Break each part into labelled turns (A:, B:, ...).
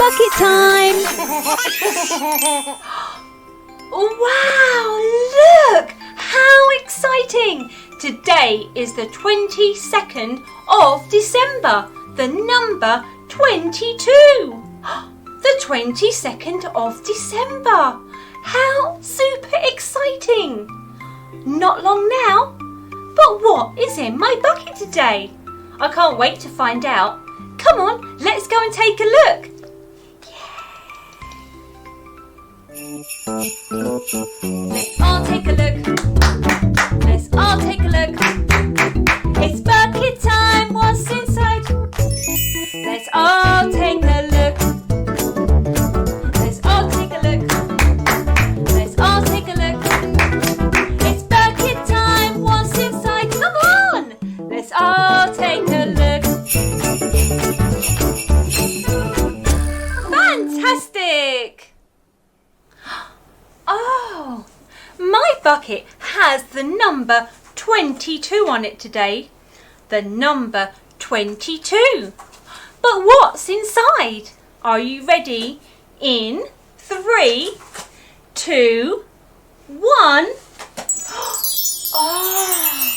A: bucket time!
B: Wow, look! How exciting! Today is the 22nd of December, the number 22. The 22nd of December. How super exciting! Not long now. But what is in my bucket today? I can't wait to find out. Come on, let's go and take a look. Let's all take a look. Let's all take a look. It's bucket time. What's inside? Let's all take a look. Let's all take a look. Let's all take a look. It's bucket time. What's inside? Come on. Let's all take a look. Fantastic! Oh, my bucket has the number 22 on it today. The number 22. But what's inside? Are you ready? In 3, 2, 1. Oh.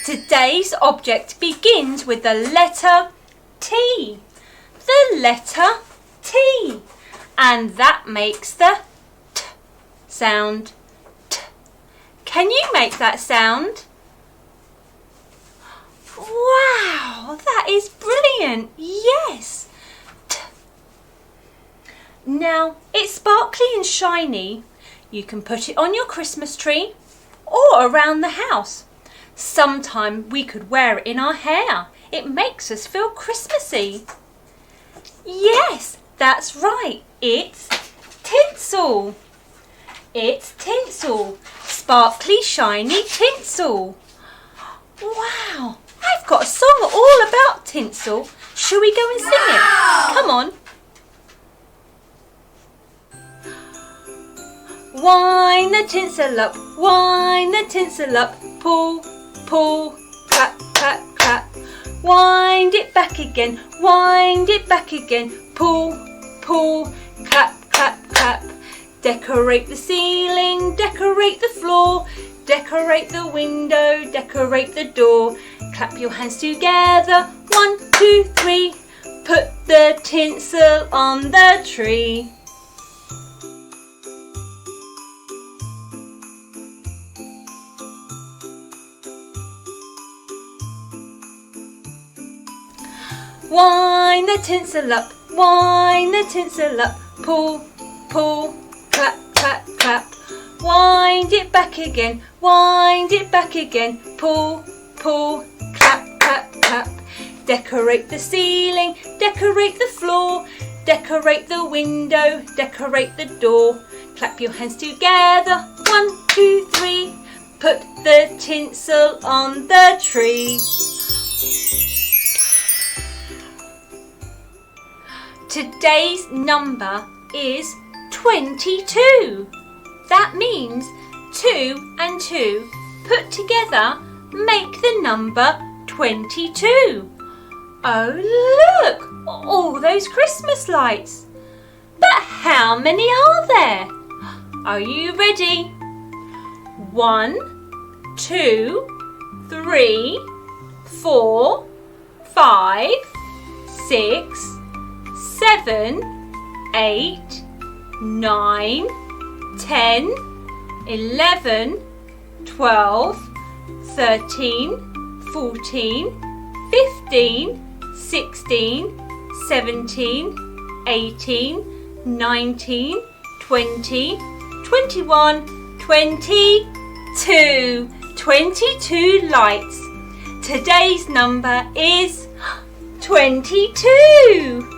B: Today's object begins with the letter T. The letter T. And that makes the T sound. T. Can you make that sound? Wow, that is brilliant. Yes. T. Now, it's sparkly and shiny. You can put it on your Christmas tree or around the house. Sometime we could wear it in our hair. It makes us feel Christmassy. Yes, that's right. It's tinsel. It's tinsel. Sparkly, shiny tinsel. Wow, I've got a song all about tinsel. Shall we go and sing it? Come on. Wind the tinsel up, wind the tinsel up. Pull, pull, clap, clap, clap. Wind it back again, wind it back again. Pull, pull, clap, clap, clap. Decorate the ceiling, decorate the floor. Decorate the window, decorate the door. Clap your hands together, 1, 2, 3. Put the tinsel on the tree. Wind the tinsel up, wind the tinsel up. Pull, pull, clap, clap, clap. Wind it back again, wind it back again. Pull, pull, clap, clap, clap. Decorate the ceiling, decorate the floor. Decorate the window, decorate the door. Clap your hands together, 1, 2, 3. Put the tinsel on the tree. Today's number is 22. That means 2 and 2 put together make the number 22. Oh look, all those Christmas lights. But how many are there? Are you ready? 1, 2, 3, 4, 5, 6, 7, 8, 9, 10, 11, 12, 13, 14, 15, 16, 17, 18, 19, 20, 21, 22. 22 lights. Today's number is 22.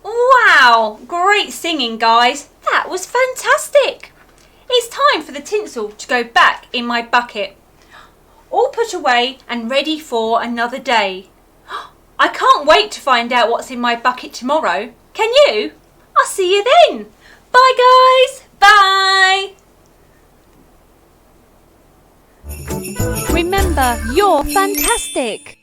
B: Wow, great singing, guys. That was fantastic. It's time for the tinsel to go back in my bucket. All put away and ready for another day. I can't wait to find out what's in my bucket tomorrow. Can you? I'll see you then. Bye, guys. Bye.
A: Remember, you're fantastic.